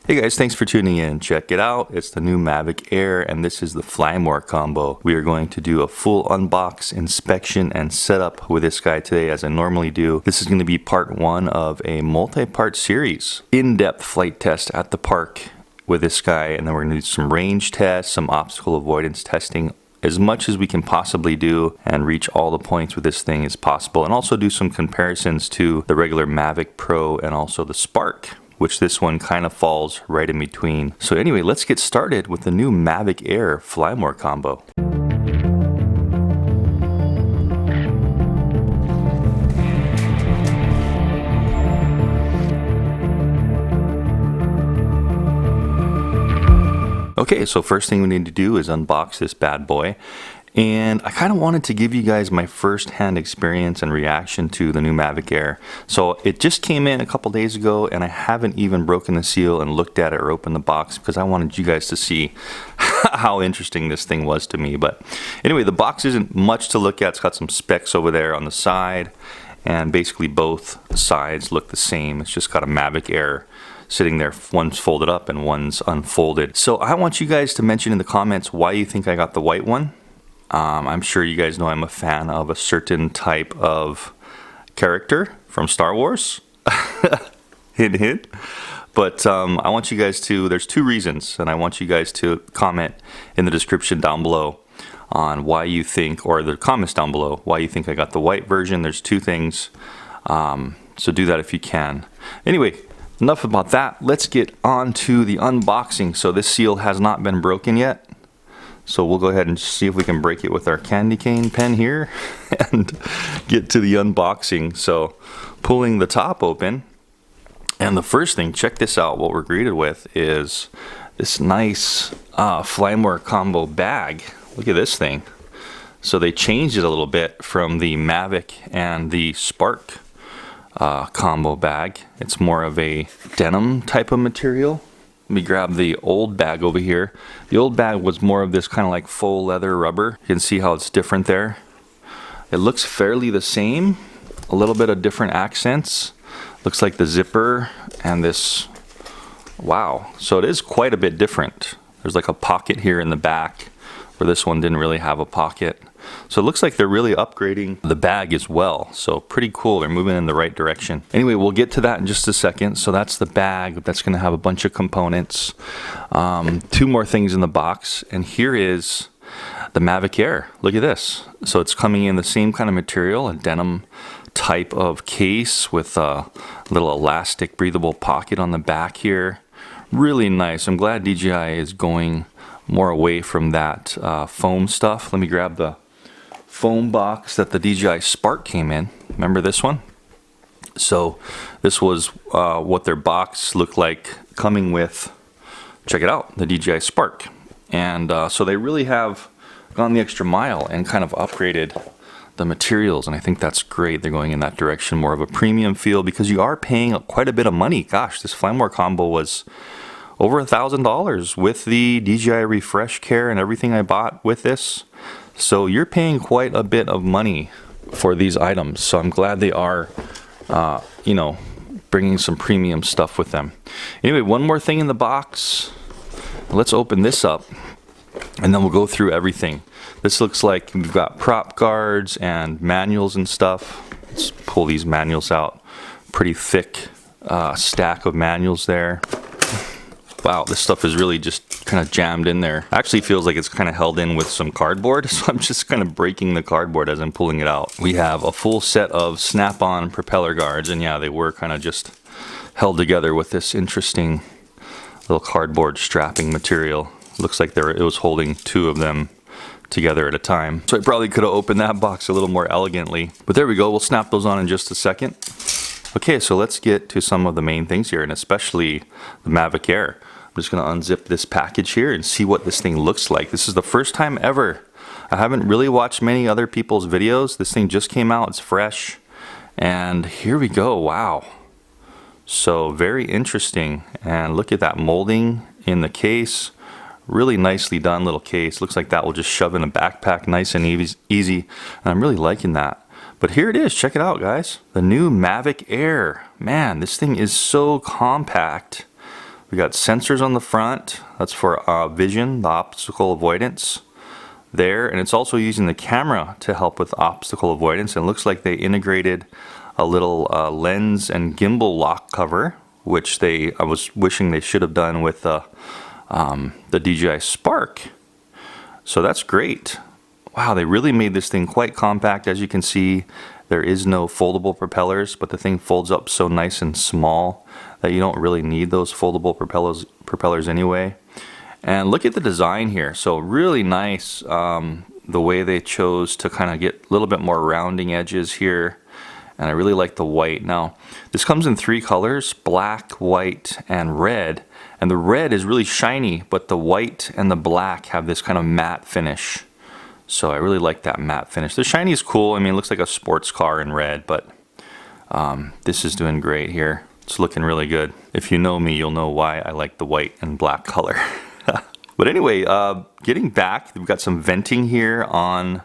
Hey guys, thanks for tuning in. Check it out. It's the new Mavic Air, and this is the Fly More combo. We are going to do a full unbox, inspection, and setup with this guy today as I normally do. This is going to be part one of a multi-part series. In-depth flight test at the park with this guy, and then we're going to do some range tests, some obstacle avoidance testing, as much as we can possibly do and reach all the points with this thing as possible, and also do some comparisons to the regular Mavic Pro and also the Spark, which this one kind of falls right in between. So anyway, let's get started with the new Mavic Air Fly More combo. Okay, so first thing we need to do is unbox this bad boy. And I kind of wanted to give you guys my first-hand experience and reaction to the new Mavic Air. So it just came in a couple days ago, and I haven't even broken the seal and looked at it or opened the box because I wanted you guys to see how interesting this thing was to me. But anyway, the box isn't much to look at. It's got some specs over there on the side, and basically both sides look the same. It's just got a Mavic Air sitting there, one's folded up and one's unfolded. So I want you guys to mention in the comments why you think I got the white one. I'm sure you guys know I'm a fan of a certain type of character from Star Wars. Hint, hint. But I want you guys to, there's two reasons, and I want you guys to comment in the description down below on why you think, or the comments down below, why you think I got the white version. There's two things, so do that if you can. Anyway, enough about that. Let's get on to the unboxing. So this seal has not been broken yet. So we'll go ahead and see if we can break it with our candy cane pen here and get to the unboxing. So pulling the top open, and the first thing, check this out, what we're greeted with is this nice Fly More combo bag. Look at this thing. So they changed it a little bit from the Mavic and the Spark combo bag. It's more of a denim type of material. Let me grab the old bag over here. The old bag was more of this kind of like faux leather rubber. You can see how it's different there. It looks fairly the same, a little bit of different accents. Looks like the zipper and this, wow. So it is quite a bit different. There's like a pocket here in the back where this one didn't really have a pocket. So it looks like they're really upgrading the bag as well. So pretty cool, they're moving in the right direction. Anyway, we'll get to that in just a second. So that's the bag, that's gonna have a bunch of components. Two more things in the box, and here is the Mavic Air. Look at this. So it's coming in the same kind of material, a denim type of case with a little elastic breathable pocket on the back here. Really nice. I'm glad DJI is going more away from that foam stuff. Let me grab the foam box that the DJI Spark came in. Remember this one? So this was what their box looked like coming with, check it out, the DJI Spark. And so they really have gone the extra mile and kind of upgraded the materials, and I think that's great. They're going in that direction, more of a premium feel, because you are paying quite a bit of money. Gosh, this Fly More combo was over $1,000 with the DJI Refresh Care and everything I bought with this. So you're paying quite a bit of money for these items. So I'm glad they are, you know, bringing some premium stuff with them. Anyway, one more thing in the box. Let's open this up, and then we'll go through everything. This looks like we've got prop guards and manuals and stuff. Let's pull these manuals out. Pretty thick stack of manuals there. Wow, this stuff is really just kind of jammed in there. Actually feels like it's kind of held in with some cardboard, so I'm just kind of breaking the cardboard as I'm pulling it out. We have a full set of snap-on propeller guards, and yeah, they were kind of just held together with this interesting little cardboard strapping material. Looks like it was holding two of them together at a time. So I probably could have opened that box a little more elegantly. But there we go, we'll snap those on in just a second. Okay, so let's get to some of the main things here, and especially the Mavic Air. I'm just gonna unzip this package here and see what this thing looks like. This is the first time ever. I haven't really watched many other people's videos. This thing just came out, it's fresh. And here we go, wow. So very interesting, and look at that molding in the case. Really nicely done little case. Looks like that will just shove in a backpack nice and easy. And I'm really liking that. But here it is, check it out guys. The new Mavic Air. Man, this thing is so compact. We got sensors on the front. That's for vision, the obstacle avoidance there. And it's also using the camera to help with obstacle avoidance. And it looks like they integrated a little lens and gimbal lock cover, which I was wishing they should have done with the DJI Spark. So that's great. Wow, they really made this thing quite compact. As you can see, there is no foldable propellers, but the thing folds up so nice and small that you don't really need those foldable propellers anyway. And look at the design here. So really nice, the way they chose to kind of get a little bit more rounding edges here. And I really like the white. Now, this comes in 3 colors, black, white, and red. And the red is really shiny, but the white and the black have this kind of matte finish. So I really like that matte finish. The shiny is cool. I mean, it looks like a sports car in red, but this is doing great here. It's looking really good. If you know me, you'll know why I like the white and black color. But anyway, getting back, we've got some venting here on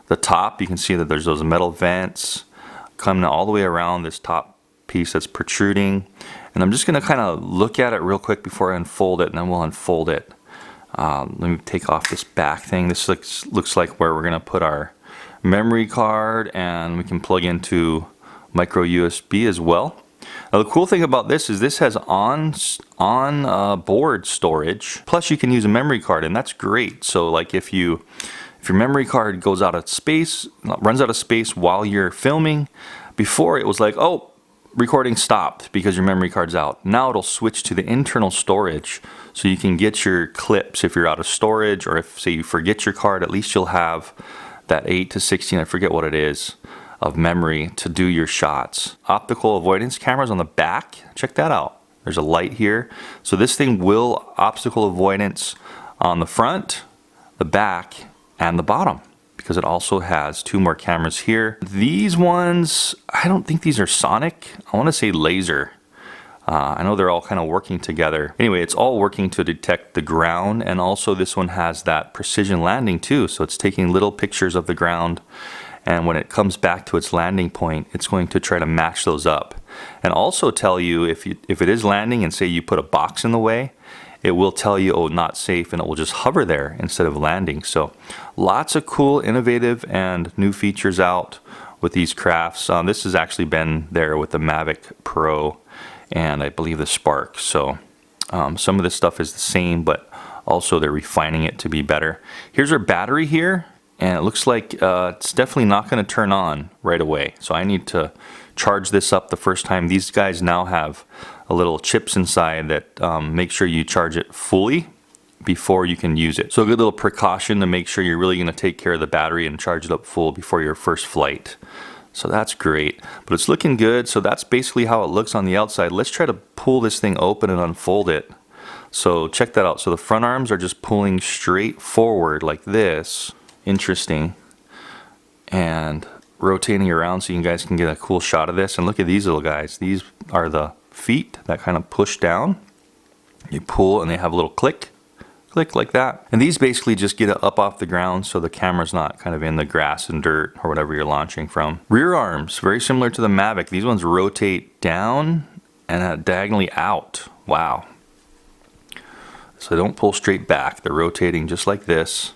the top. You can see that there's those metal vents coming all the way around this top piece that's protruding. And I'm just gonna kind of look at it real quick before I unfold it, and then we'll unfold it. Let me take off this back thing. This looks like where we're gonna put our memory card, and we can plug into micro USB as well. Now the cool thing about this is this has on board storage, plus you can use a memory card, and that's great. So like if your memory card goes out of space, runs out of space while you're filming, before it was like, oh, recording stopped because your memory card's out. Now it'll switch to the internal storage, so you can get your clips if you're out of storage, or if say you forget your card, at least you'll have that 8 to 16, I forget what it is, of memory to do your shots. Optical avoidance cameras on the back, check that out. There's a light here. So this thing will obstacle avoidance on the front, the back, and the bottom, because it also has 2 more cameras here. These ones, I don't think these are sonic. I want to say laser. I know they're all kind of working together. Anyway, it's all working to detect the ground, and also this one has that precision landing too. So it's taking little pictures of the ground, and when it comes back to its landing point, it's going to try to match those up. And also tell you if it is landing and say you put a box in the way, it will tell you, oh, not safe, and it will just hover there instead of landing. So lots of cool, innovative, and new features out with these crafts. This has actually been there with the Mavic Pro and I believe the Spark. So some of this stuff is the same, but also they're refining it to be better. Here's our battery here, and it looks like it's definitely not going to turn on right away. So I need to charge this up the first time. These guys now have a little chips inside that make sure you charge it fully before you can use it. So a good little precaution to make sure you're really going to take care of the battery and charge it up full before your first flight. So that's great, but it's looking good. So that's basically how it looks on the outside. Let's try to pull this thing open and unfold it. So check that out. So the front arms are just pulling straight forward like this. Interesting. And rotating around so you guys can get a cool shot of this. And look at these little guys. These are the feet that kind of push down. You pull and they have a little click like that. And these basically just get it up off the ground so the camera's not kind of in the grass and dirt or whatever you're launching from. Rear arms, very similar to the Mavic. These ones rotate down and diagonally out. Wow. So they don't pull straight back. They're rotating just like this.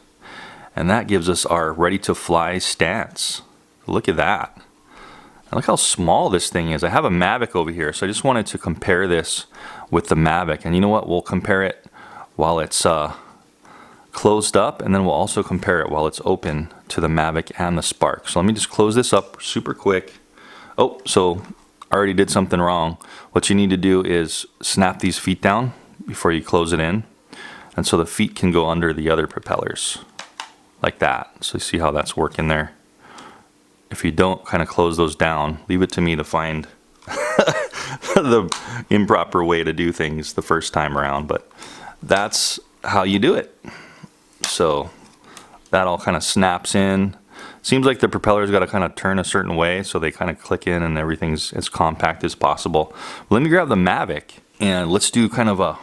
And that gives us our ready to fly stance. Look at that. And look how small this thing is. I have a Mavic over here, so I just wanted to compare this with the Mavic. And you know what? We'll compare it while it's closed up, and then we'll also compare it while it's open to the Mavic and the Spark. So let me just close this up super quick. Oh, so I already did something wrong. What you need to do is snap these feet down before you close it in. And so the feet can go under the other propellers like that. So you see how that's working there. If you don't kind of close those down, leave it to me to find the improper way to do things the first time around, but that's how you do it. So that all kind of snaps in. Seems like the propeller's got to kind of turn a certain way so they kind of click in and everything's as compact as possible. Let me grab the Mavic and let's do kind of a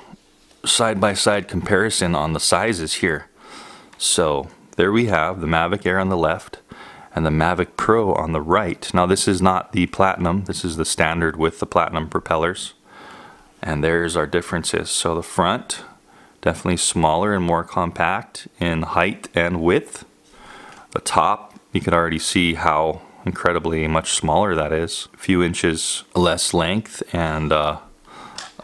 side-by-side comparison on the sizes here. So there we have the Mavic Air on the left and the Mavic Pro on the right. Now this is not the Platinum, this is the standard with the Platinum propellers. And there's our differences. So the front, definitely smaller and more compact in height and width. The top, you can already see how incredibly much smaller that is. A few inches less length and a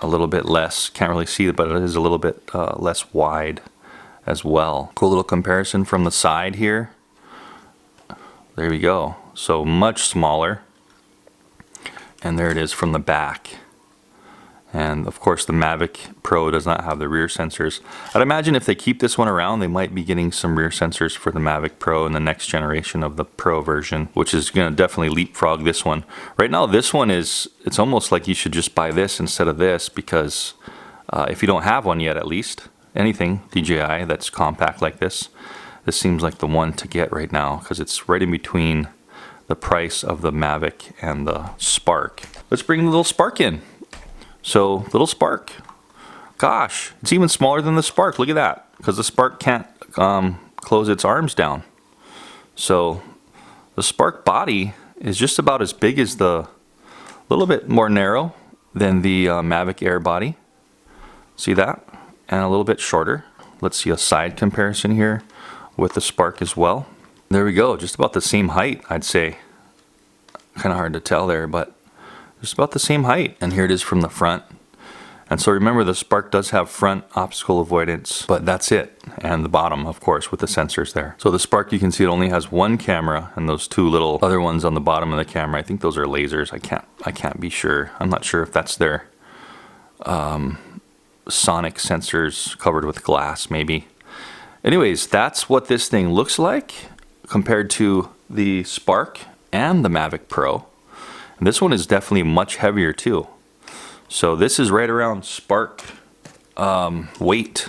little bit less, can't really see it, but it is a little bit less wide as well. Cool little comparison from the side here. There we go. So much smaller. And there it is from the back. And of course the Mavic Pro does not have the rear sensors. I'd imagine if they keep this one around, they might be getting some rear sensors for the Mavic Pro in the next generation of the Pro version, which is going to definitely leapfrog this one. Right now this one is, it's almost like you should just buy this instead of this, because if you don't have one yet, at least anything DJI that's compact like this seems like the one to get right now, because it's right in between the price of the Mavic and the Spark. Let's bring the little Spark in. So, little Spark. Gosh, it's even smaller than the Spark. Look at that, because the Spark can't close its arms down. So, the Spark body is just about as big as the, little bit more narrow than the Mavic Air body. See that? And a little bit shorter. Let's see a side comparison here with the Spark as well. There we go, just about the same height, I'd say. Kind of hard to tell there, but just about the same height. And here it is from the front. And so remember, the Spark does have front obstacle avoidance, but that's it. And the bottom, of course, with the sensors there. So the Spark, you can see it only has one camera, and those two little other ones on the bottom of the camera, I think those are lasers. I can't be sure. I'm not sure if that's their sonic sensors covered with glass, maybe. Anyways, that's what this thing looks like compared to the Spark and the Mavic Pro. And this one is definitely much heavier too. So this is right around Spark weight.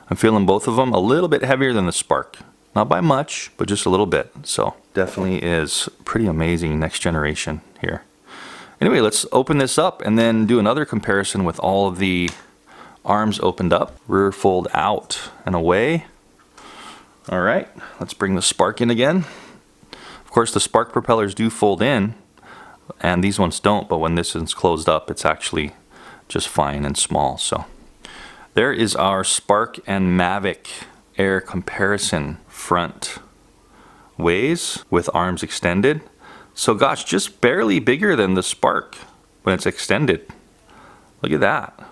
I'm feeling both of them a little bit heavier than the Spark. Not by much, but just a little bit. So definitely is pretty amazing next generation here. Anyway, let's open this up and then do another comparison with all of the arms opened up. Rear fold out and away. All right, let's bring the Spark in again. Of course, the Spark propellers do fold in, and these ones don't, but when this is closed up, it's actually just fine and small. So there is our Spark and Mavic Air comparison front ways with arms extended. So gosh, just barely bigger than the Spark when it's extended. Look at that. A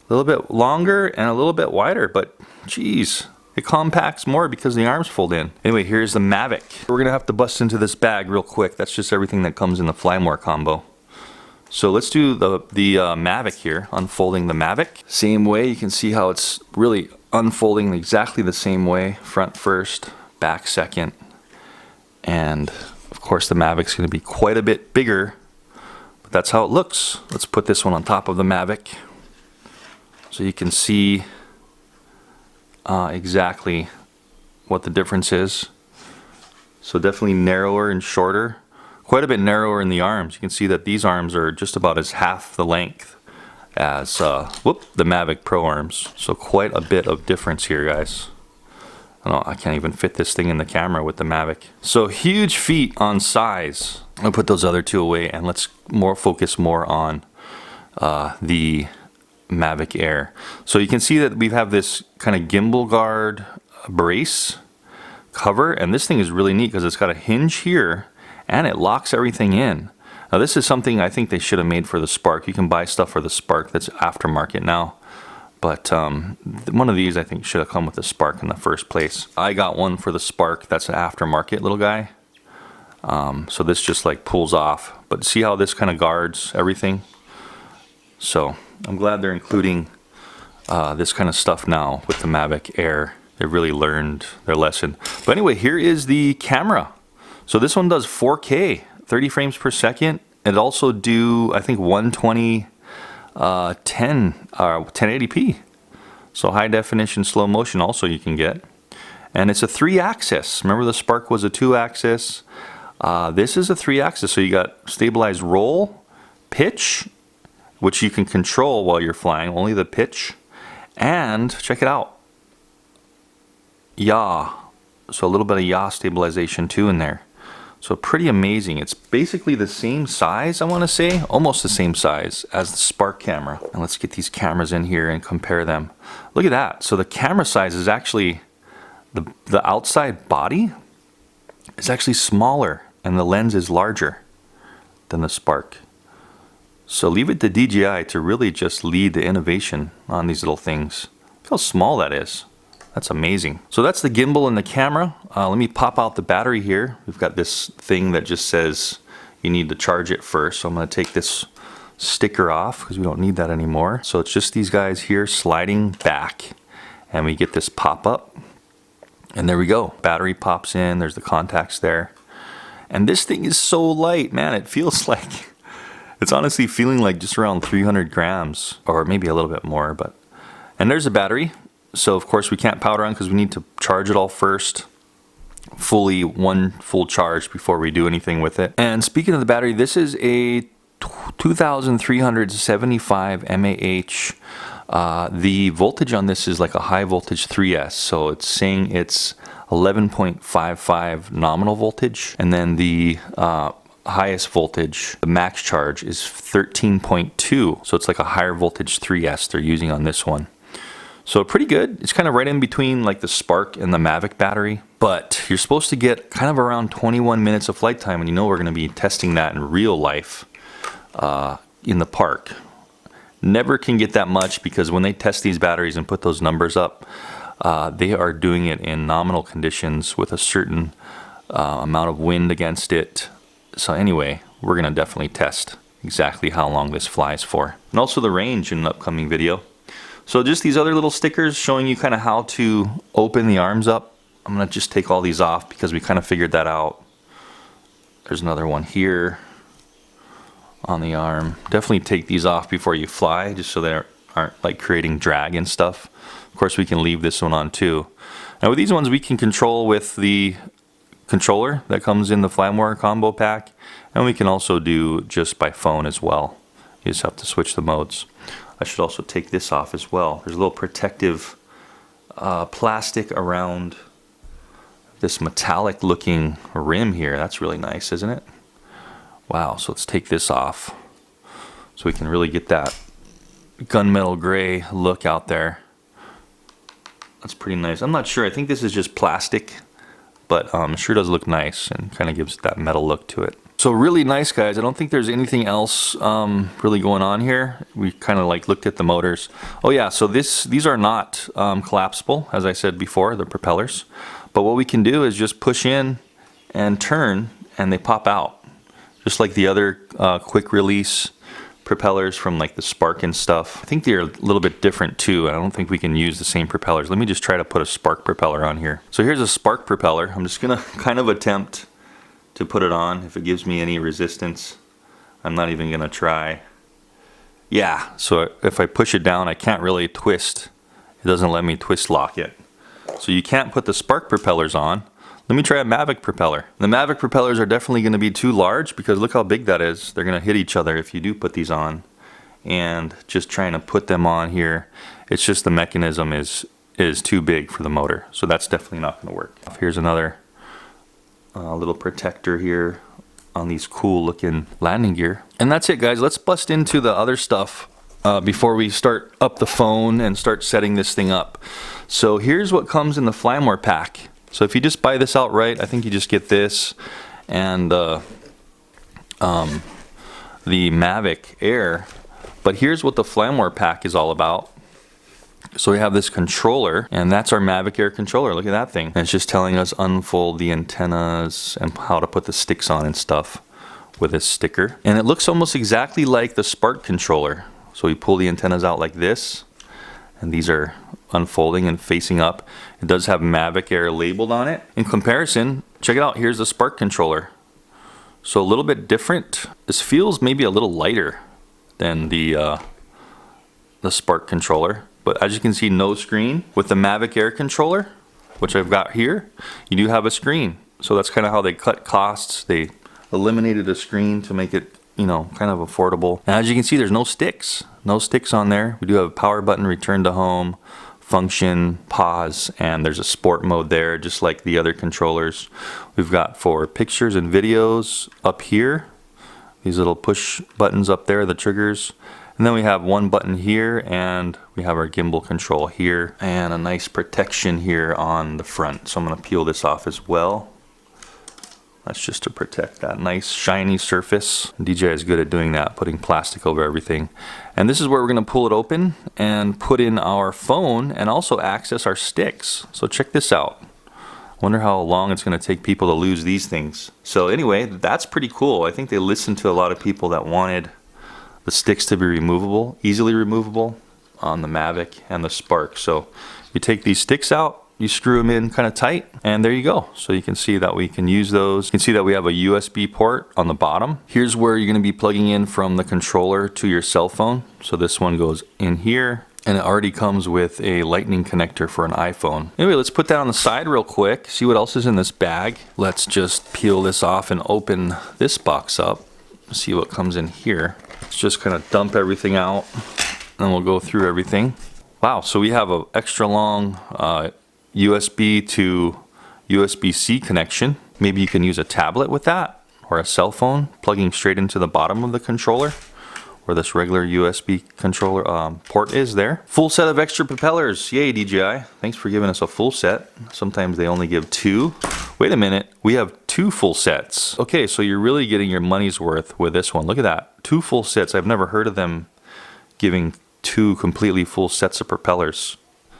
little bit longer and a little bit wider, but geez, it compacts more because the arms fold in. Anyway, here's the Mavic. We're gonna have to bust into this bag real quick. That's just everything that comes in the Fly More combo. So let's do the Mavic here, unfolding the Mavic. Same way, you can see how it's really unfolding exactly the same way. Front first, back second. And of course the Mavic's gonna be quite a bit bigger, but that's how it looks. Let's put this one on top of the Mavic so you can see exactly what the difference is. So definitely narrower and shorter, quite a bit narrower in the arms. You can see that these arms are just about as half the length as the Mavic Pro arms. So quite a bit of difference here, guys. I can't even fit this thing in the camera with the Mavic. So huge feat on size. I'll put those other two away and let's focus more on the Mavic Air. So you can see that we have this kind of gimbal guard brace cover, and this thing is really neat because it's got a hinge here and it locks everything in. Now this is something I think they should have made for the Spark. You can buy stuff for the Spark that's aftermarket now, but one of these I think should have come with the Spark in the first place. I got one for the Spark that's an aftermarket little guy. So this just like pulls off, but see how this kind of guards everything? So I'm glad they're including this kind of stuff now with the Mavic Air. They really learned their lesson. But anyway, here is the camera. So this one does 4K, 30 frames per second. It also do, I think, 120, 1080p. So high definition slow motion also you can get. And it's a 3-axis. Remember the Spark was a 2-axis. This is a 3-axis. So you got stabilized roll, pitch, which you can control while you're flying, only the pitch, and check it out, yaw. So a little bit of yaw stabilization too in there. So pretty amazing. It's basically the same size, I want to say, almost the same size as the Spark camera. And let's get these cameras in here and compare them. Look at that. So the camera size is actually, the outside body is actually smaller and the lens is larger than the Spark. So leave it to DJI to really just lead the innovation on these little things. Look how small that is. That's amazing. So that's the gimbal and the camera. Let me pop out the battery here. We've got this thing that just says you need to charge it first. So I'm gonna take this sticker off because we don't need that anymore. So it's just these guys here sliding back and we get this pop up and there we go. Battery pops in, there's the contacts there. And this thing is so light, man. It feels like, it's honestly feeling like just around 300 grams or maybe a little bit more, but, and there's a battery. So of course we can't powder on because we need to charge it all first. One full charge before we do anything with it. And speaking of the battery, this is a 2375 mAh. The voltage on this is like a high voltage 3S. So it's saying it's 11.55 nominal voltage. And then the highest voltage, the max charge is 13.2. So it's like a higher voltage 3S they're using on this one. So pretty good. It's kind of right in between like the Spark and the Mavic battery, but you're supposed to get kind of around 21 minutes of flight time, and you know we're going to be testing that in real life in the park. Never can get that much because when they test these batteries and put those numbers up, they are doing it in nominal conditions with a certain amount of wind against it. So anyway, we're going to definitely test exactly how long this flies for, and also the range in an upcoming video. So just these other little stickers showing you kind of how to open the arms up. I'm going to just take all these off because we kind of figured that out. There's another one here on the arm. Definitely take these off before you fly just so they aren't like creating drag and stuff. Of course we can leave this one on too. Now with these ones we can control with the controller that comes in the Flamware combo pack, and we can also do just by phone as well. You just have to switch the modes. I should also take this off as well. There's a little protective plastic around this metallic looking rim here. That's really nice, isn't it? Wow, so let's take this off so we can really get that gunmetal gray look out there. That's pretty nice. I'm not sure, I think this is just plastic, but it sure does look nice and kind of gives that metal look to it. So really nice, guys. I don't think there's anything else really going on here. We kind of like looked at the motors. Oh yeah, so these are not collapsible, as I said before, the propellers. But what we can do is just push in and turn and they pop out. Just like the other quick release propellers from like the Spark and stuff. I think they're a little bit different too. I don't think we can use the same propellers. Let me just try to put a Spark propeller on here. So here's a Spark propeller. I'm just gonna kind of attempt to put it on. If it gives me any resistance, I'm not even gonna try. Yeah, so if I push it down, I can't really twist. It doesn't let me twist lock it. So you can't put the Spark propellers on. Let me try a Mavic propeller. The Mavic propellers are definitely gonna be too large because look how big that is. They're gonna hit each other if you do put these on. And just trying to put them on here, it's just the mechanism is too big for the motor. So that's definitely not gonna work. Here's another little protector here on these cool looking landing gear. And that's it, guys. Let's bust into the other stuff before we start up the phone and start setting this thing up. So here's what comes in the Flamware pack. So if you just buy this outright, I think you just get this and the Mavic Air. But here's what the Flamware pack is all about. So we have this controller, and that's our Mavic Air controller. Look at that thing. And it's just telling us unfold the antennas and how to put the sticks on and stuff with this sticker. And it looks almost exactly like the Spark controller. So we pull the antennas out like this, and these are unfolding and facing up. It does have Mavic Air labeled on it. In comparison, check it out. Here's the Spark controller. So a little bit different. This feels maybe a little lighter than the Spark controller. But as you can see, no screen. With the Mavic Air controller, which I've got here, you do have a screen. So that's kind of how they cut costs. They eliminated a screen to make it, you know, kind of affordable. And as you can see, there's no sticks. No sticks on there. We do have a power button, return to home, function, pause, and there's a sport mode there, just like the other controllers. We've got for pictures and videos up here, these little push buttons up there, the triggers. And then we have one button here, and we have our gimbal control here, and a nice protection here on the front. So I'm gonna peel this off as well. That's just to protect that nice shiny surface. DJI is good at doing that, putting plastic over everything. And this is where we're gonna pull it open and put in our phone and also access our sticks. So check this out. Wonder how long it's gonna take people to lose these things. So anyway, that's pretty cool. I think they listened to a lot of people that wanted the sticks to be removable, easily removable on the Mavic and the Spark. So you take these sticks out, you screw them in kind of tight, and there you go. So you can see that we can use those. You can see that we have a USB port on the bottom. Here's where you're gonna be plugging in from the controller to your cell phone. So this one goes in here, and it already comes with a lightning connector for an iPhone. Anyway, let's put that on the side real quick, see what else is in this bag. Let's just peel this off and open this box up, see what comes in here. Let's just kind of dump everything out, and we'll go through everything. Wow, so we have an extra long USB to USB-C connection. Maybe you can use a tablet with that, or a cell phone plugging straight into the bottom of the controller, where this regular USB controller port is there. Full set of extra propellers. Yay, DJI. Thanks for giving us a full set. Sometimes they only give 2. Wait a minute, we have 2 full sets. Okay, so you're really getting your money's worth with this one. Look at that, 2 full sets. I've never heard of them giving 2 completely full sets of propellers.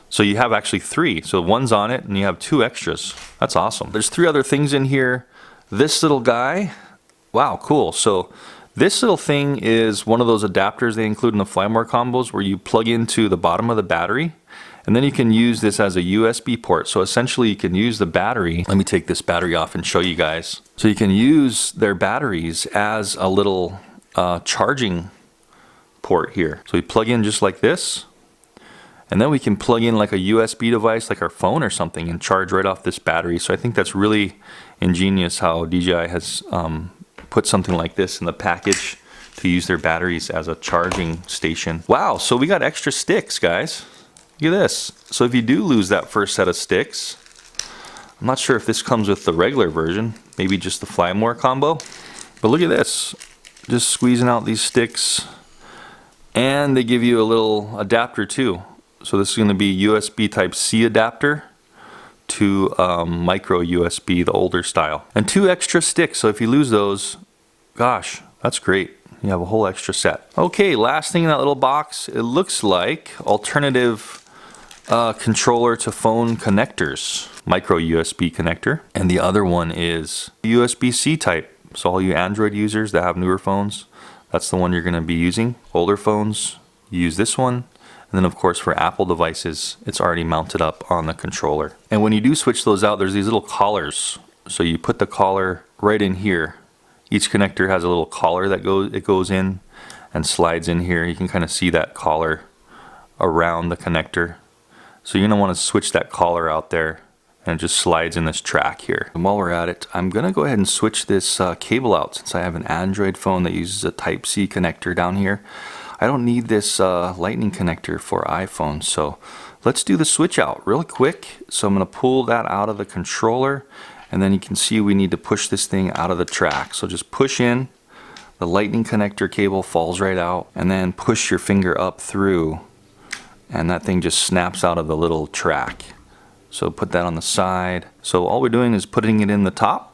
So you have actually 3. So one's on it and you have 2 extras. That's awesome. There's 3 other things in here. This little guy, wow, cool. So this little thing is one of those adapters they include in the Fly More combos where you plug into the bottom of the battery, and then you can use this as a USB port. So essentially you can use the battery. Let me take this battery off and show you guys. So you can use their batteries as a little charging port here. So we plug in just like this, and then we can plug in like a USB device like our phone or something and charge right off this battery. So I think that's really ingenious how DJI has put something like this in the package to use their batteries as a charging station. Wow, so we got extra sticks, guys. Look at this. So if you do lose that first set of sticks, I'm not sure if this comes with the regular version, maybe just the Fly More combo, but look at this. Just squeezing out these sticks, and they give you a little adapter too. So this is going to be USB Type-C adapter to micro USB, the older style. And 2 extra sticks, so if you lose those, gosh, that's great. You have a whole extra set. Okay, last thing in that little box, it looks like alternative controller to phone connectors. Micro USB connector. And the other one is USB-C type. So all you Android users that have newer phones, that's the one you're going to be using. Older phones, you use this one. And then of course for Apple devices, it's already mounted up on the controller. And when you do switch those out, there's these little collars. So you put the collar right in here. Each connector has a little collar that goes in and slides in here. You can kind of see that collar around the connector. So you're gonna want to switch that collar out there, and it just slides in this track here. And while we're at it, I'm gonna go ahead and switch this cable out since I have an Android phone that uses a Type-C connector down here. I don't need this lightning connector for iPhone, so let's do the switch out real quick. So I'm gonna pull that out of the controller, and then you can see we need to push this thing out of the track. So just push in, the lightning connector cable falls right out, and then push your finger up through, and that thing just snaps out of the little track. So put that on the side. So all we're doing is putting it in the top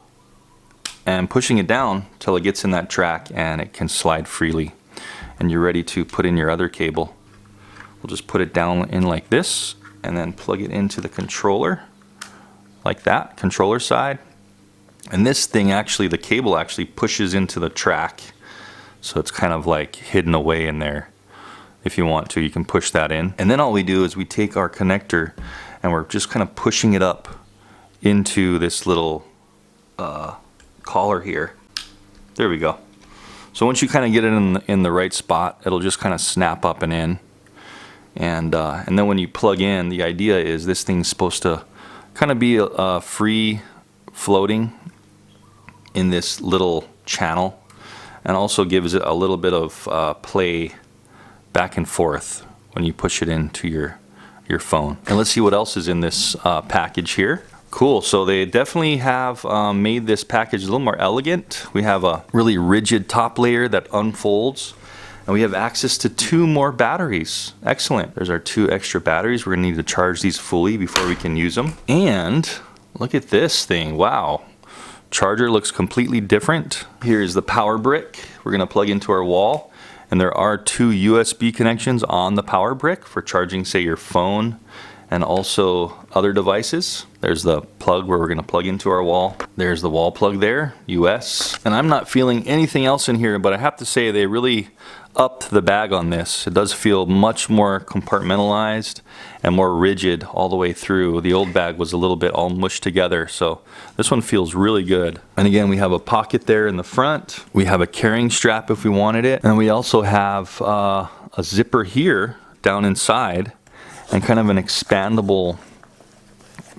and pushing it down till it gets in that track and it can slide freely. And you're ready to put in your other cable. We'll just put it down in like this and then plug it into the controller like that, controller side. And this thing actually, the cable actually pushes into the track, so it's kind of like hidden away in there. If you want to, you can push that in. And then all we do is we take our connector and we're just kind of pushing it up into this little collar here. There we go. So once you kind of get it in the right spot, it'll just kind of snap up and in. And then when you plug in, the idea is this thing's supposed to kind of be free floating in this little channel, and also gives it a little bit of play back and forth when you push it into your your phone. And let's see what else is in this package here. Cool, so they definitely have made this package a little more elegant. We have a really rigid top layer that unfolds, and we have access to 2 more batteries. Excellent. There's our 2 extra batteries. We're gonna need to charge these fully before we can use them. And look at this thing, wow. Charger looks completely different. Here's the power brick we're gonna plug into our wall. And there are 2 USB connections on the power brick for charging, say, your phone and also other devices. There's the plug where we're gonna plug into our wall. There's the wall plug there, US. And I'm not feeling anything else in here, but I have to say they really upped the bag on this. It does feel much more compartmentalized and more rigid all the way through. The old bag was a little bit all mushed together, so this one feels really good. And again, we have a pocket there in the front. We have a carrying strap if we wanted it. And we also have a zipper here down inside, and kind of an expandable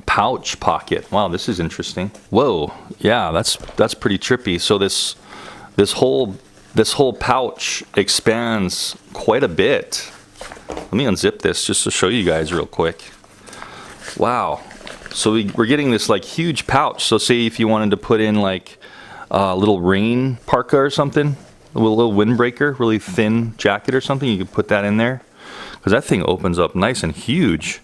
pouch pocket. Wow, this is interesting. Whoa, yeah, that's pretty trippy. So this whole pouch expands quite a bit. Let me unzip this just to show you guys real quick. Wow. So we're getting this like huge pouch. So say if you wanted to put in like a little rain parka or something, a little windbreaker, really thin jacket or something, you could put that in there. Because that thing opens up nice and huge.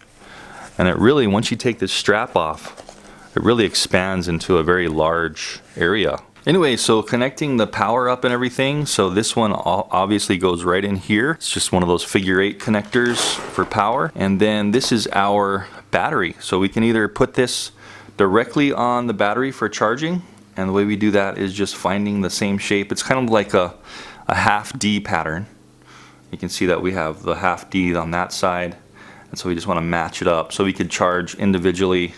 And it really, once you take this strap off, it really expands into a very large area. Anyway, so connecting the power up and everything, so this one obviously goes right in here. It's just one of those figure 8 connectors for power. And then this is our battery. So we can either put this directly on the battery for charging, and the way we do that is just finding the same shape. It's kind of like a half D pattern. You can see that we have the half D on that side, and so we just want to match it up so we could charge individually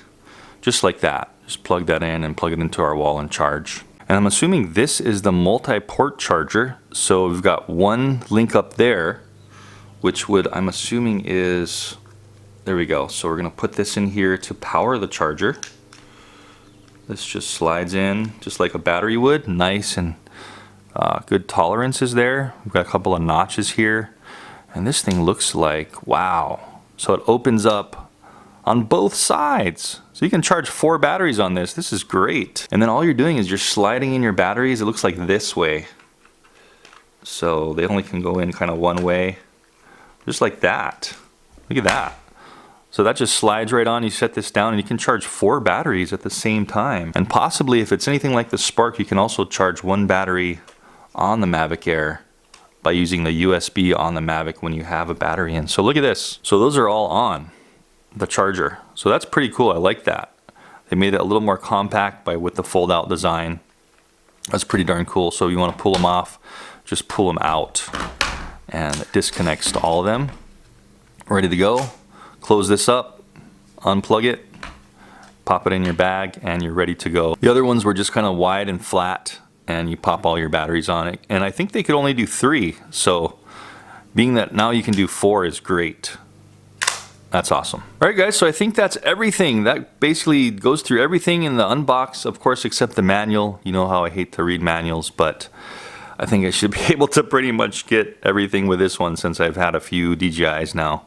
just like that. Just plug that in and plug it into our wall and charge. And I'm assuming this is the multi-port charger. So we've got one link up there, which I'm assuming is, there we go. So we're gonna put this in here to power the charger. This just slides in just like a battery would, nice and good tolerances there. We've got a couple of notches here, and this thing looks like, wow. So it opens up on both sides. So you can charge 4 batteries on this. This is great. And then all you're doing is you're sliding in your batteries. It looks like this way. So they only can go in kind of one way, just like that. Look at that. So that just slides right on. You set this down and you can charge 4 batteries at the same time. And possibly if it's anything like the Spark, you can also charge 1 battery on the Mavic Air by using the USB on the Mavic when you have a battery in. So look at this. So those are all on the charger. So that's pretty cool. I like that. They made it a little more compact with the fold out design. That's pretty darn cool. So you want to pull them off, just pull them out, and it disconnects to all of them. Ready to go. Close this up, unplug it, pop it in your bag, and you're ready to go. The other ones were just kind of wide and flat, and you pop all your batteries on it. And I think they could only do 3, so being that now you can do 4 is great. That's awesome. All right, guys, so I think that's everything. That basically goes through everything in the unbox, of course, except the manual. You know how I hate to read manuals, but I think I should be able to pretty much get everything with this one since I've had a few DJIs now.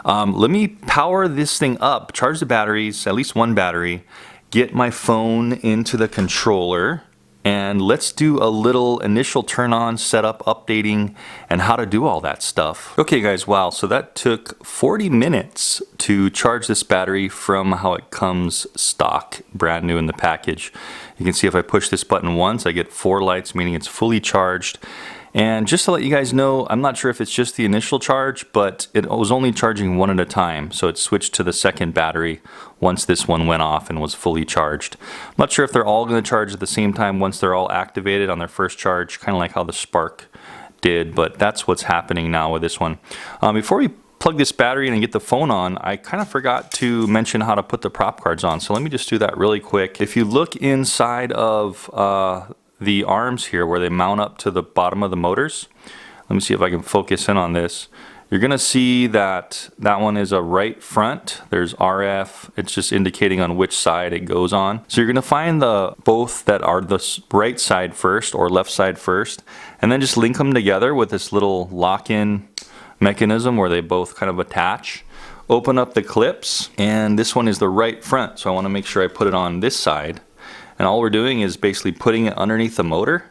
Let me power this thing up, charge the batteries, at least 1 battery, get my phone into the controller, and let's do a little initial turn on, setup, updating, and how to do all that stuff. Okay guys, wow, so that took 40 minutes to charge this battery from how it comes stock, brand new in the package. You can see if I push this button once, I get 4 lights, meaning it's fully charged. And just to let you guys know, I'm not sure if it's just the initial charge, but it was only charging 1 at a time. So it switched to the second battery once this one went off and was fully charged. I'm not sure if they're all going to charge at the same time once they're all activated on their first charge, kind of like how the Spark did, but that's what's happening now with this one. Before we plug this battery in and get the phone on, I kind of forgot to mention how to put the prop cards on. So let me just do that really quick. If you look inside of the arms here where they mount up to the bottom of the motors, let me see if I can focus in on this. You're gonna see that that one is a right front. There's RF. It's just indicating on which side it goes on. So you're gonna find both that are the right side first or left side first, and then just link them together with this little lock-in mechanism where they both kind of attach. open up the clips, and this one is the right front, so I want to make sure I put it on this side. And all we're doing is basically putting it underneath the motor,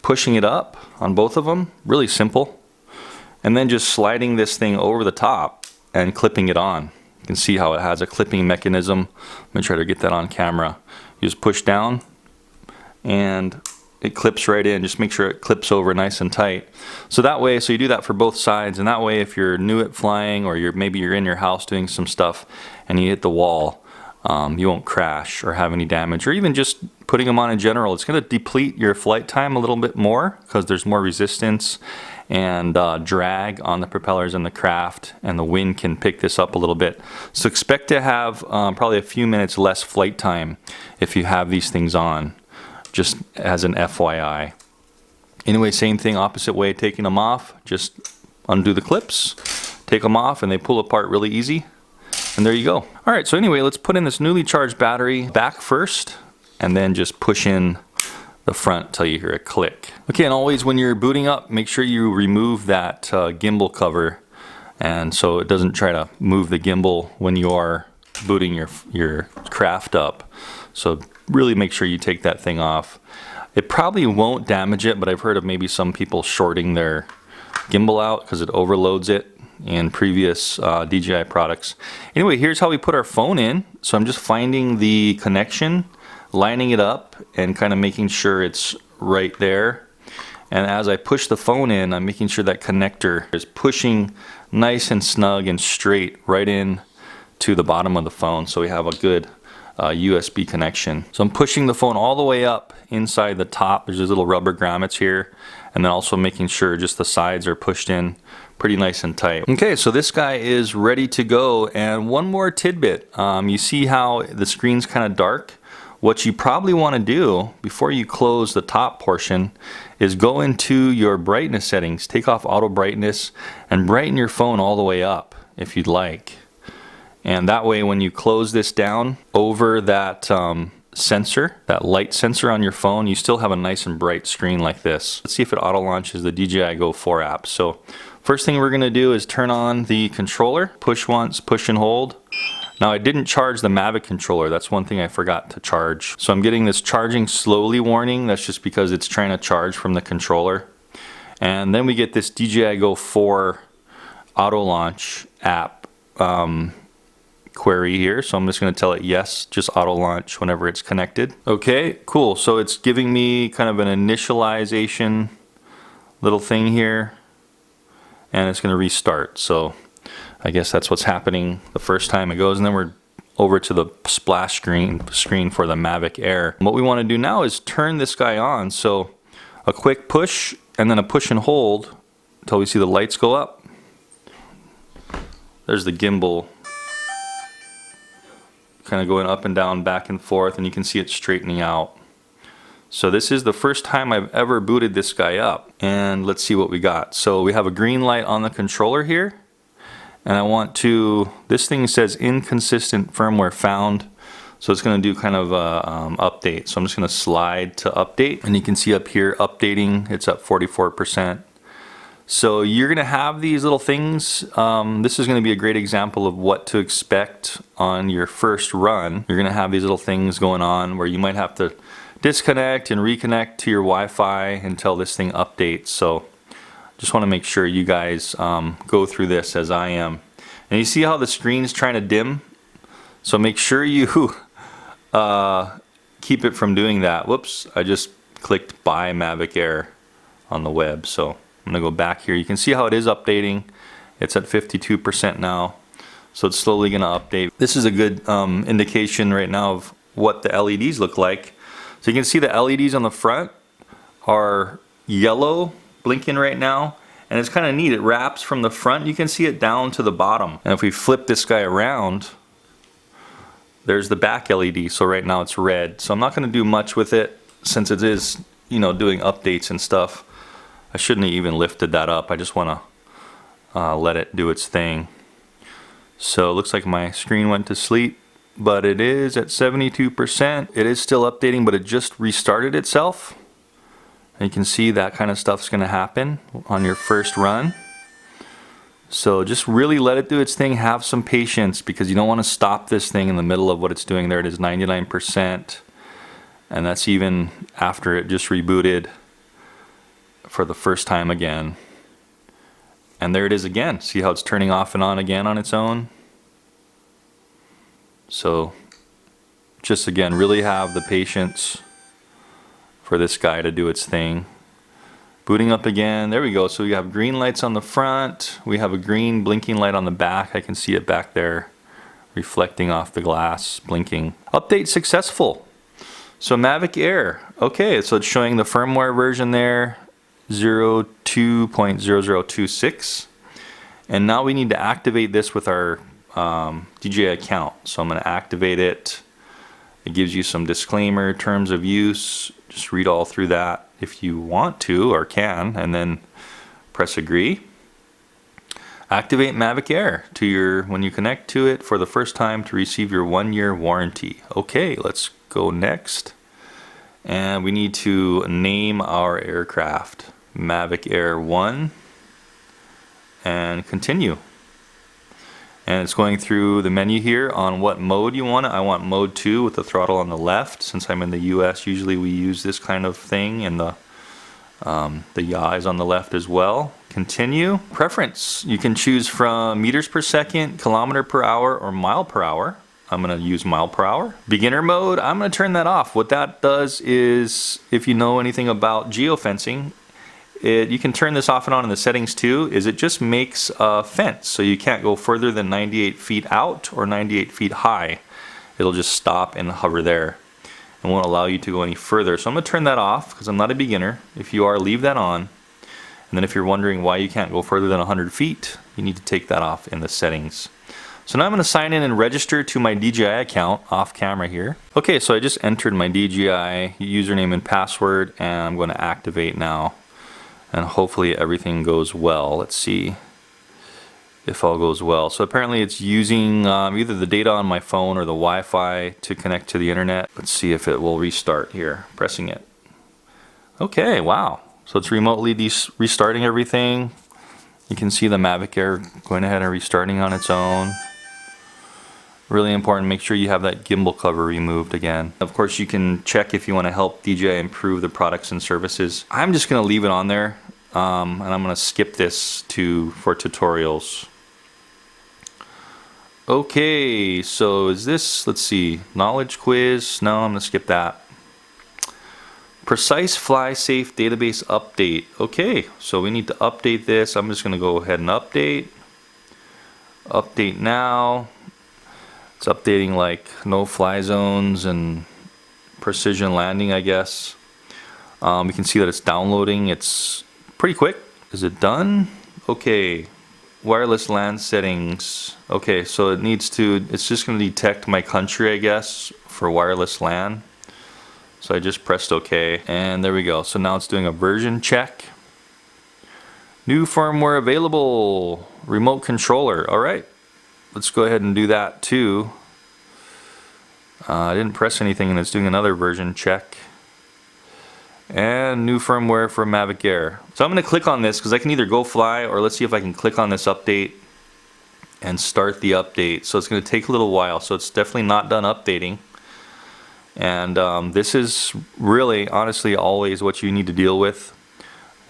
pushing it up on both of them, really simple, and then just sliding this thing over the top and clipping it on. You can see how it has a clipping mechanism. Let me try to get that on camera. You just push down and it clips right in. Just make sure it clips over nice and tight. So that way, so you do that for both sides, and that way if you're new at flying, or maybe you're in your house doing some stuff and you hit the wall, you won't crash or have any damage. Or even just putting them on in general, it's going to deplete your flight time a little bit more because there's more resistance and drag on the propellers in the craft, and the wind can pick this up a little bit. So expect to have probably a few minutes less flight time if you have these things on, just as an FYI. Anyway, same thing, opposite way, taking them off, just undo the clips, take them off, and they pull apart really easy. And there you go. All right, so anyway, let's put in this newly charged battery back first, and then just push in the front till you hear a click. Okay, and always when you're booting up, make sure you remove that gimbal cover, and so it doesn't try to move the gimbal when you are booting your craft up. So really make sure you take that thing off. It probably won't damage it, but I've heard of maybe some people shorting their gimbal out because it overloads it in previous DJI products. Anyway, here's how we put our phone in. So I'm just finding the connection, lining it up, and kind of making sure it's right there. And as I push the phone in, I'm making sure that connector is pushing nice and snug and straight right in to the bottom of the phone, so we have a good USB connection. So I'm pushing the phone all the way up inside the top. There's these little rubber grommets here, and then also making sure just the sides are pushed in pretty nice and tight. Okay, so this guy is ready to go. And one more tidbit, you see how the screen's kind of dark? What you probably want to do before you close the top portion is go into your brightness settings, take off auto brightness, and brighten your phone all the way up if you'd like. And that way when you close this down over that sensor, that light sensor on your phone, you still have a nice and bright screen like this. Let's see if it auto launches the DJI Go 4 app. So first thing we're going to do is turn on the controller, push once, push and hold. Now I didn't charge the Mavic controller, that's one thing I forgot to charge. So I'm getting this charging slowly warning, that's just because it's trying to charge from the controller. And then we get this DJI Go 4 auto launch app query here, so I'm just going to tell it yes, just auto launch whenever it's connected. Okay, cool. So it's giving me kind of an initialization little thing here, and it's going to restart. So I guess that's what's happening the first time it goes, and then we're over to the splash screen for the Mavic Air. What we want to do now is turn this guy on. So a quick push and then a push and hold until we see the lights go up. There's the gimbal kind of going up and down, back and forth, and you can see it straightening out. So this is the first time I've ever booted this guy up, and let's see what we got. So we have a green light on the controller here, and I want to, this thing says inconsistent firmware found, so it's going to do kind of a update. So I'm just going to slide to update, and you can see up here updating, it's at 44%. So you're going to have these little things. This is going to be a great example of what to expect on your first run. You're going to have these little things going on where you might have to disconnect and reconnect to your Wi-Fi until this thing updates. So just want to make sure you guys go through this as I am. And you see how the screen's trying to dim? So make sure you keep it from doing that. Whoops, I just clicked buy Mavic Air on the web. So I'm going to go back here. You can see how it is updating. It's at 52% now. So it's slowly going to update. This is a good indication right now of what the LEDs look like. So you can see the LEDs on the front are yellow, blinking right now. And it's kind of neat. It wraps from the front. You can see it down to the bottom. And if we flip this guy around, there's the back LED. So right now it's red. So I'm not going to do much with it since it is, you know, doing updates and stuff. I shouldn't have even lifted that up. I just want to let it do its thing. So it looks like my screen went to sleep, but it is at 72%. It is still updating, but it just restarted itself. And you can see that kind of stuff's going to happen on your first run. So just really let it do its thing. Have some patience because you don't want to stop this thing in the middle of what it's doing. There it is, 99%. And that's even after it just rebooted for the first time again. And there it is again. See how it's turning off and on again on its own? So just again, really have the patience for this guy to do its thing. Booting up again, there we go. So we have green lights on the front. We have a green blinking light on the back. I can see it back there reflecting off the glass, blinking. Update successful. So Mavic Air, okay, so it's showing the firmware version there, 02.0026. And now we need to activate this with our DJI account. So I'm going to activate it. It gives you some disclaimer, terms of use. Just read all through that if you want to or can, and then press agree. Activate Mavic Air when you connect to it for the first time to receive your 1-year warranty. Okay, let's go next. And we need to name our aircraft Mavic Air 1 and continue. And it's going through the menu here on what mode you want it. I want mode 2 with the throttle on the left. Since I'm in the US, usually we use this kind of thing, and the yaw is on the left as well. Continue. Preference. You can choose from meters per second, kilometer per hour, or mile per hour. I'm going to use mile per hour. Beginner mode, I'm going to turn that off. What that does is, if you know anything about geofencing, you can turn this off and on in the settings too, is it just makes a fence. So you can't go further than 98 feet out or 98 feet high. It'll just stop and hover there and won't allow you to go any further. So I'm going to turn that off because I'm not a beginner. If you are, leave that on. And then if you're wondering why you can't go further than 100 feet, you need to take that off in the settings. So now I'm going to sign in and register to my DJI account off camera here. Okay, so I just entered my DJI username and password, and I'm going to activate now. And hopefully everything goes well. Let's see if all goes well. So apparently it's using either the data on my phone or the Wi-Fi to connect to the internet. Let's see if it will restart here, pressing it. Okay, wow. So it's remotely restarting everything. You can see the Mavic Air going ahead and restarting on its own. Really important, make sure you have that gimbal cover removed again. Of course, you can check if you want to help DJI improve the products and services. I'm just going to leave it on there, and I'm going to skip this for tutorials. Okay, so is this, let's see, knowledge quiz? No, I'm going to skip that. Precise Fly Safe Database Update. Okay, so we need to update this. I'm just going to go ahead and update. Update now. It's updating like no fly zones and precision landing, I guess. We can see that it's downloading. It's pretty quick. Is it done? Okay. Wireless LAN settings. Okay, so it's just going to detect my country, I guess, for wireless LAN. So I just pressed OK, and there we go. So now it's doing a version check. New firmware available. Remote controller. All right. Let's go ahead and do that too. I didn't press anything and it's doing another version check. And new firmware for Mavic Air. So I'm going to click on this because I can either go fly, or let's see if I can click on this update and start the update. So it's going to take a little while. So it's definitely not done updating. And this is really, honestly, always what you need to deal with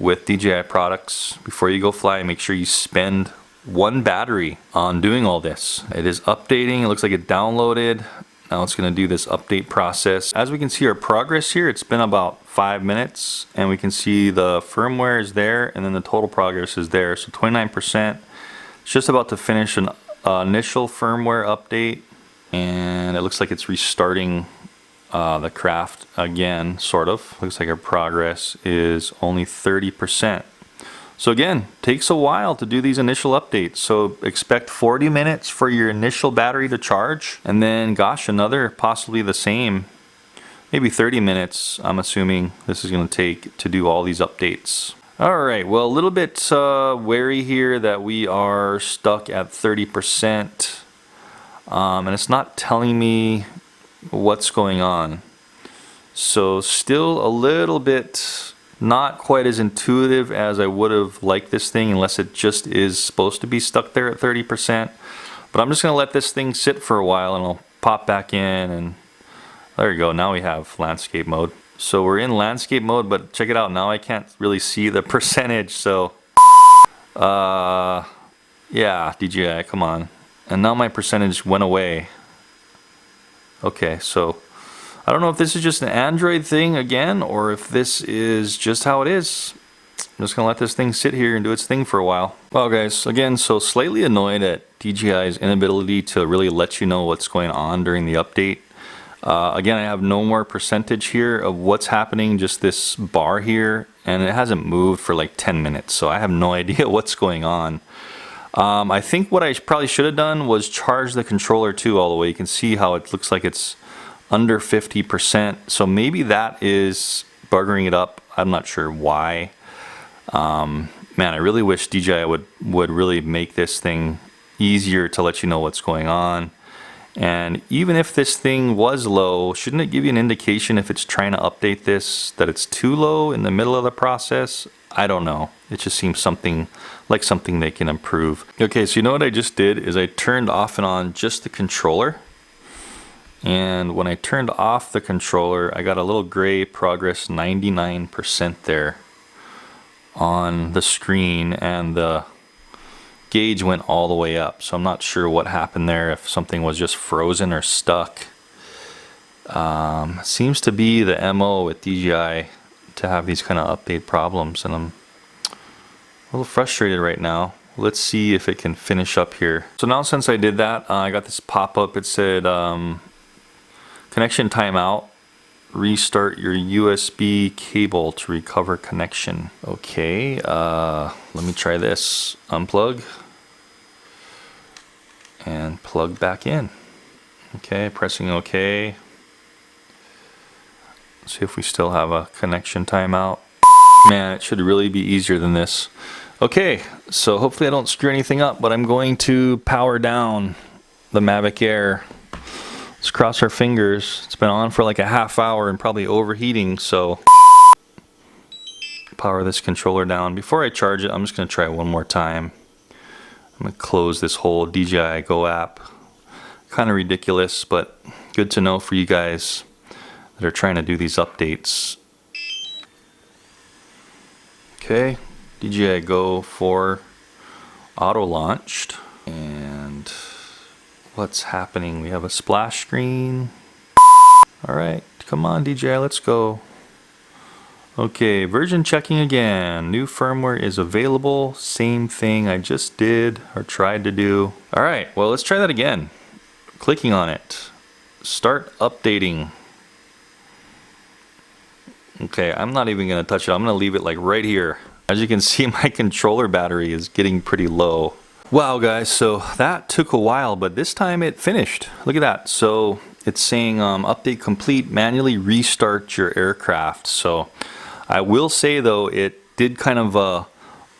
DJI products. Before you go fly, make sure you spend one battery on doing all this. It is updating. It looks like it downloaded. Now it's going to do this update process. As we can see our progress here, it's been about 5 minutes, and we can see the firmware is there and then the total progress is there. So 29%. It's just about to finish an initial firmware update, and it looks like it's restarting the craft again, sort of. Looks like our progress is only 30%. So again, takes a while to do these initial updates. So expect 40 minutes for your initial battery to charge, and then gosh, another possibly the same, maybe 30 minutes I'm assuming this is going to take to do all these updates. Alright, well, a little bit wary here that we are stuck at 30%, and it's not telling me what's going on. So still a little bit Not quite as intuitive as I would have liked this thing, unless it just is supposed to be stuck there at 30%. But I'm just gonna let this thing sit for a while and I'll pop back in, and there you go. Now we have landscape mode. So we're in landscape mode, but check it out. Now I can't really see the percentage, so yeah, DJI, come on. And now my percentage went away. Okay, so I don't know if this is just an Android thing again, or if this is just how it is. I'm just gonna let this thing sit here and do its thing for a while. Well guys, again, so slightly annoyed at DJI's inability to really let you know what's going on during the update. Again, I have no more percentage here of what's happening, just this bar here, and it hasn't moved for like 10 minutes, so I have no idea what's going on. I think what I probably should have done was charge the controller too all the way. You can see how it looks like it's under 50%, so maybe that is buggering it up. I'm not sure why. Man, I really wish DJI would really make this thing easier to let you know what's going on. And even if this thing was low, shouldn't it give you an indication if it's trying to update this that it's too low in the middle of the process? I don't know. It just seems something they can improve. Okay, so you know what I just did is I turned off and on just the controller. And when I turned off the controller, I got a little gray progress 99% there on the screen, and the gauge went all the way up. So I'm not sure what happened there, if something was just frozen or stuck. Seems to be the MO with DJI to have these kind of update problems, and I'm a little frustrated right now. Let's see if it can finish up here. So now since I did that, I got this pop-up. It said connection timeout. Restart your USB cable to recover connection. Okay, let me try this. Unplug and plug back in. Okay, pressing OK. See if we still have a connection timeout. Man, it should really be easier than this. Okay, so hopefully I don't screw anything up, but I'm going to power down the Mavic Air. Let's cross our fingers. It's been on for like a half hour and probably overheating, so power this controller down. Before I charge it, I'm just going to try one more time. I'm going to close this whole DJI Go app. Kind of ridiculous, but good to know for you guys that are trying to do these updates. Okay, DJI Go 4 auto launched, and what's happening? We have a splash screen. Alright, come on DJI, let's go. Okay, version checking again. New firmware is available. Same thing I just did or tried to do. Alright, well let's try that again. Clicking on it. Start updating. Okay, I'm not even going to touch it. I'm going to leave it like right here. As you can see, my controller battery is getting pretty low. Wow guys, so that took a while, but this time it finished. Look at that. So it's saying update complete, manually restart your aircraft. So I will say though, it did kind of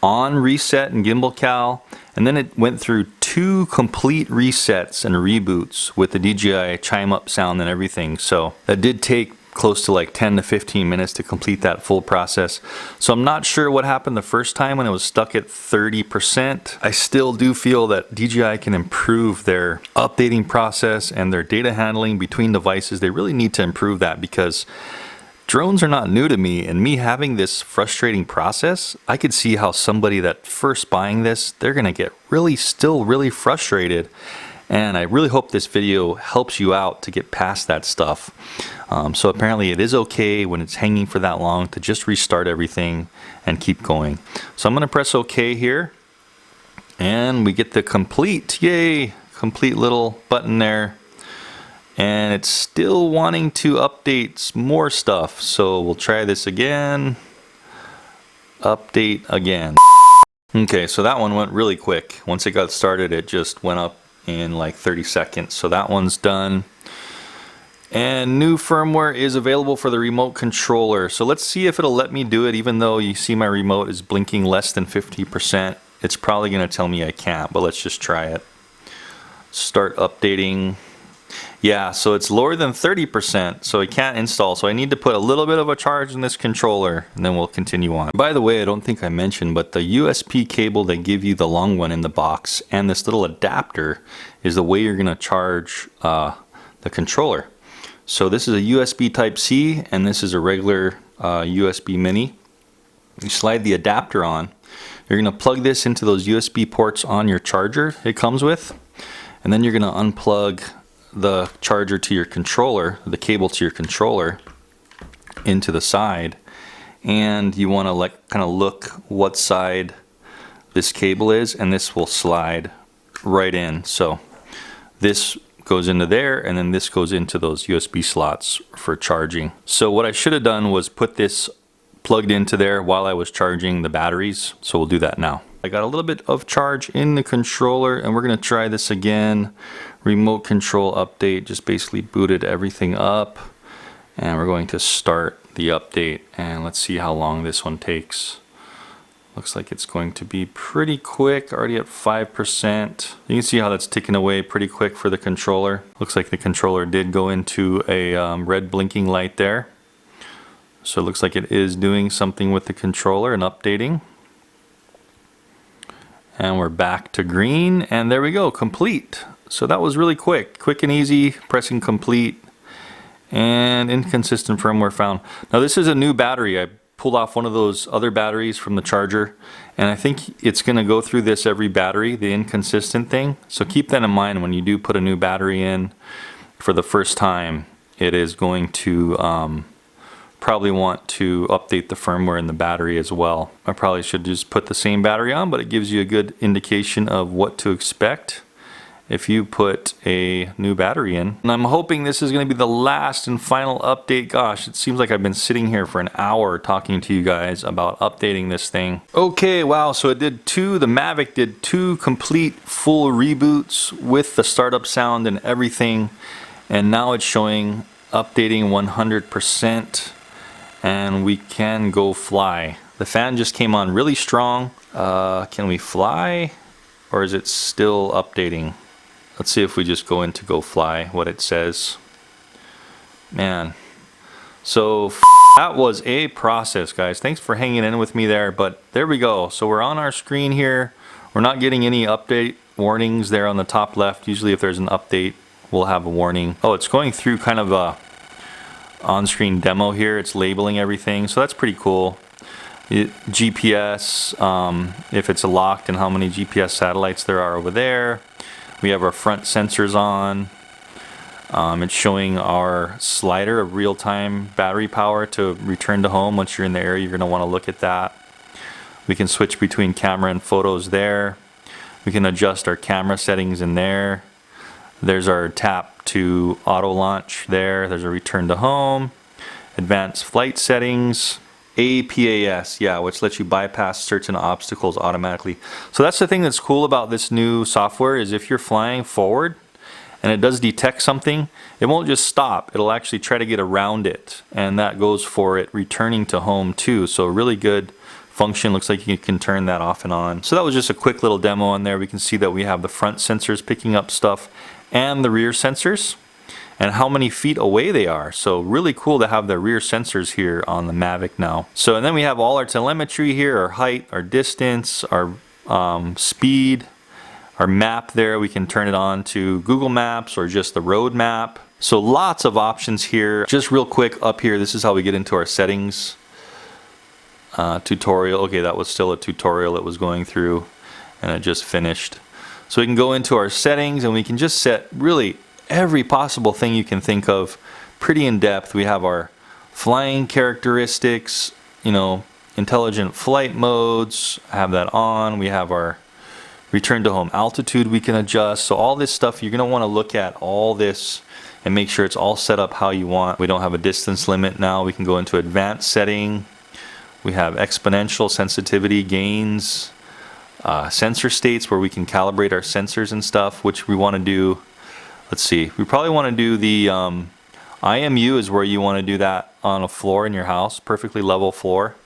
on reset in gimbal cal, and then it went through 2 complete resets and reboots with the DJI chime up sound and everything. So that did take close to like 10 to 15 minutes to complete that full process. So I'm not sure what happened the first time when it was stuck at 30%. I still do feel that DJI can improve their updating process and their data handling between devices. They really need to improve that, because drones are not new to me, and me having this frustrating process, I could see how somebody that first buying this, they're gonna get still really frustrated. And I really hope this video helps you out to get past that stuff. So apparently it is okay when it's hanging for that long to just restart everything and keep going. So I'm going to press OK here, and we get the complete, yay, complete little button there. And it's still wanting to update more stuff. So we'll try this again. Update again. Okay, so that one went really quick. Once it got started, it just went up in like 30 seconds. So that one's done. And new firmware is available for the remote controller. So let's see if it'll let me do it, even though you see my remote is blinking less than 50%. It's probably going to tell me I can't, but let's just try it. Start updating. Yeah, so it's lower than 30%, so it can't install. So I need to put a little bit of a charge in this controller, and then we'll continue on. By the way, I don't think I mentioned, but the USB cable they give you, the long one in the box, and this little adapter is the way you're gonna charge the controller. So this is a USB Type-C, and this is a regular USB Mini. You slide the adapter on. You're gonna plug this into those USB ports on your charger it comes with, and then you're gonna unplug the charger to your controller, the cable to your controller, into the side, and you want to kind of look what side this cable is, and this will slide right in. So this goes into there, and then this goes into those USB slots for charging. So what I should have done was put this plugged into there while I was charging the batteries, so we'll do that now. I got a little bit of charge in the controller, and we're gonna try this again. Remote control update, just basically booted everything up, and we're going to start the update, and let's see how long this one takes. Looks like it's going to be pretty quick, already at 5%. You can see how that's ticking away pretty quick for the controller. Looks like the controller did go into a red blinking light there. So it looks like it is doing something with the controller and updating. And we're back to green, and there we go, complete. So that was really quick and easy, pressing complete, and inconsistent firmware found. Now this is a new battery. I pulled off one of those other batteries from the charger, and I think it's gonna go through this every battery, the inconsistent thing. So keep that in mind when you do put a new battery in for the first time. It is going to probably want to update the firmware in the battery as well. I probably should just put the same battery on, but it gives you a good indication of what to expect if you put a new battery in. And I'm hoping this is going to be the last and final update. Gosh, it seems like I've been sitting here for an hour talking to you guys about updating this thing. Okay, wow, so it did the Mavic did 2 complete full reboots with the startup sound and everything, and now it's showing updating 100%, and we can go fly. The fan just came on really strong. Can we fly, or is it still updating? Let's see if we just go into go fly, what it says. Man, so that was a process, guys. Thanks for hanging in with me there, but there we go. So we're on our screen here. We're not getting any update warnings there on the top left. Usually if there's an update, we'll have a warning. Oh, it's going through kind of a on-screen demo here. It's labeling everything, so that's pretty cool. GPS, if it's locked, and how many GPS satellites there are over there. We have our front sensors on. It's showing our slider of real-time battery power to return to home. Once you're in the area, you're going to want to look at that. We can switch between camera and photos there. We can adjust our camera settings in there. There's our tap to auto launch there. There's a return to home. Advanced flight settings. APAS, yeah, which lets you bypass certain obstacles automatically. So that's the thing that's cool about this new software, is if you're flying forward and it does detect something, it won't just stop. It'll actually try to get around it, and that goes for it returning to home too. So really good function. Looks like you can turn that off and on. So that was just a quick little demo on there. We can see that we have the front sensors picking up stuff and the rear sensors, and how many feet away they are. So really cool to have the rear sensors here on the Mavic now. So, and then we have all our telemetry here, our height, our distance, our speed, our map there. We can turn it on to Google Maps or just the road map. So lots of options here. Just real quick up here, this is how we get into our settings. Tutorial, okay, that was still a tutorial it was going through, and it just finished. So we can go into our settings, and we can just set really every possible thing you can think of, pretty in depth. We have our flying characteristics, you know, intelligent flight modes, I have that on. We have our return to home altitude we can adjust. So all this stuff, you're going to want to look at all this and make sure it's all set up how you want. We don't have a distance limit now. We can go into advanced setting. We have exponential sensitivity gains, sensor states where we can calibrate our sensors and stuff, which we want to do. Let's see, we probably want to do the IMU is where you want to do that on a floor in your house, perfectly level floor.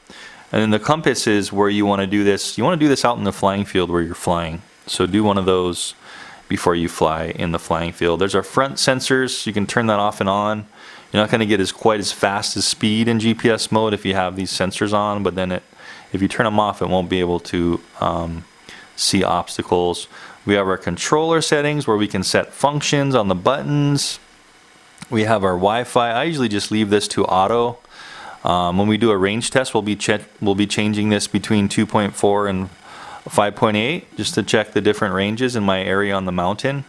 And then the compass is where you want to do this. You want to do this out in the flying field where you're flying. So do one of those before you fly in the flying field. There's our front sensors. You can turn that off and on. You're not going to get quite as fast as speed in GPS mode if you have these sensors on, but then if you turn them off, it won't be able to see obstacles. We have our controller settings where we can set functions on the buttons. We have our Wi-Fi. I usually just leave this to auto. When we do a range test, we'll be changing this between 2.4 and 5.8 just to check the different ranges in my area on the mountain.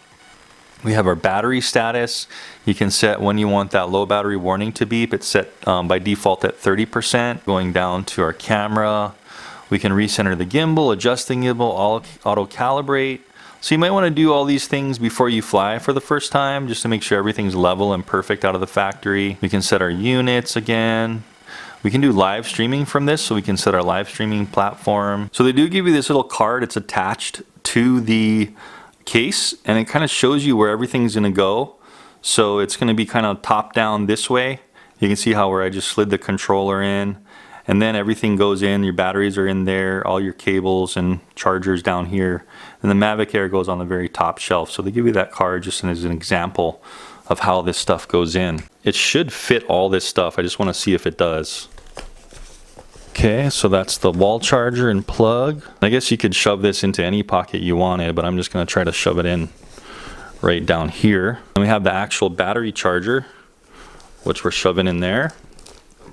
We have our battery status. You can set when you want that low battery warning to beep. It's set by default at 30%. Going down to our camera, we can recenter the gimbal, adjust the gimbal, auto calibrate. So you might want to do all these things before you fly for the first time, just to make sure everything's level and perfect out of the factory. We can set our units again. We can do live streaming from this, so we can set our live streaming platform. So they do give you this little card. It's attached to the case, and it kind of shows you where everything's going to go. So it's going to be kind of top down this way. You can see how where I just slid the controller in, and then everything goes in. Your batteries are in there, all your cables and chargers down here, and the Mavic Air goes on the very top shelf. So they give you that card just as an example of how this stuff goes in. It should fit all this stuff. I just want to see if it does. Okay, so that's the wall charger and plug. I guess you could shove this into any pocket you wanted, but I'm just going to try to shove it in right down here. And we have the actual battery charger, which we're shoving in there.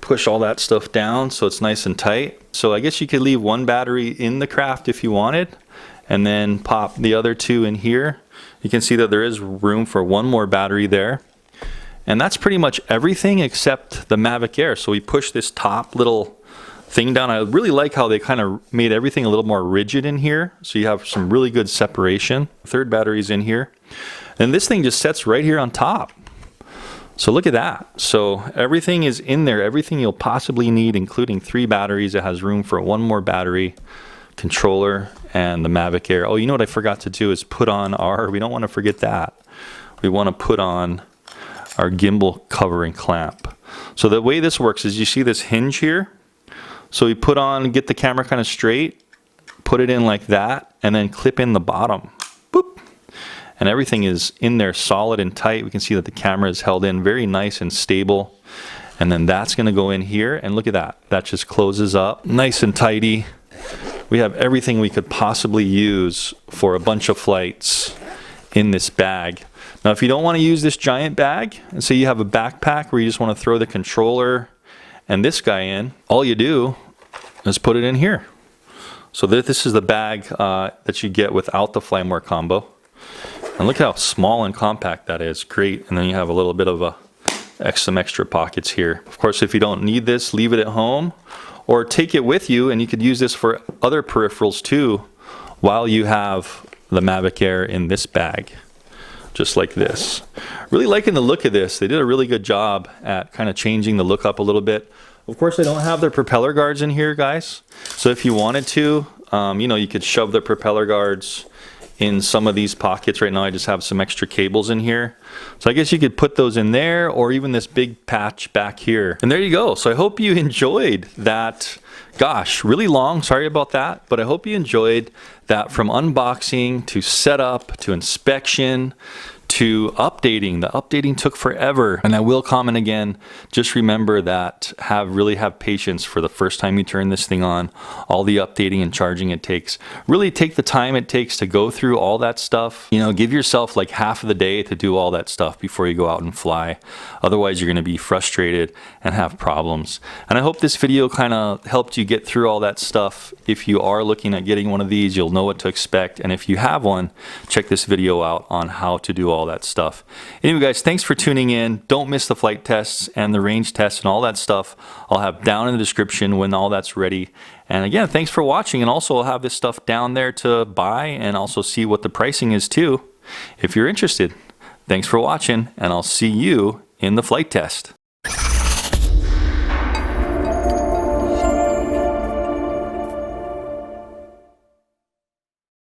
Push all that stuff down so it's nice and tight. So I guess you could leave one battery in the craft if you wanted, and then pop the other two in here. You can see that there is room for one more battery there. And that's pretty much everything except the Mavic Air. So we push this top little thing down. I really like how they kind of made everything a little more rigid in here, so you have some really good separation. Third battery's in here, and this thing just sets right here on top. So look at that. So everything is in there, everything you'll possibly need, including 3 batteries. It has room for one more battery, controller, and the Mavic Air. Oh, you know what I forgot to do is put on we don't want to forget that. We want to put on our gimbal cover and clamp. So the way this works is you see this hinge here. So we get the camera kind of straight, put it in like that, and then clip in the bottom. Boop. And everything is in there solid and tight. We can see that the camera is held in very nice and stable. And then that's going to go in here, and look at that. That just closes up nice and tidy. We have everything we could possibly use for a bunch of flights in this bag. Now, if you don't want to use this giant bag, and say you have a backpack where you just want to throw the controller and this guy in, all you do is put it in here. So this is the bag that you get without the Fly More combo. And look how small and compact that is. Great. And then you have a little bit of some extra pockets here. Of course, if you don't need this, leave it at home or take it with you, and you could use this for other peripherals too while you have the Mavic Air in this bag, just like this. Really liking the look of this. They did a really good job at kind of changing the look up a little bit. Of course, they don't have their propeller guards in here, guys. So if you wanted to, you know, you could shove the propeller guards in some of these pockets. Right now I just have some extra cables in here. So I guess you could put those in there, or even this big patch back here. And there you go. So I hope you enjoyed that. Gosh, really long, sorry about that, but I hope you enjoyed that, from unboxing to setup to inspection to updating. The updating took forever, and I will comment again, just remember that really have patience for the first time you turn this thing on. All the updating and charging it takes. Really take the time it takes to go through all that stuff. You know, give yourself like half of the day to do all that stuff before you go out and fly. Otherwise, you're going to be frustrated and have problems. And I hope this video kind of helped you get through all that stuff. If you are looking at getting one of these, you'll know what to expect. And if you have one, check this video out on how to do all that stuff. Anyway, guys, thanks for tuning in. Don't miss the flight tests and the range tests and all that stuff. I'll have down in the description when all that's ready. And again, thanks for watching. And also, I'll have this stuff down there to buy and also see what the pricing is too, if you're interested. Thanks for watching, and I'll see you in the flight test.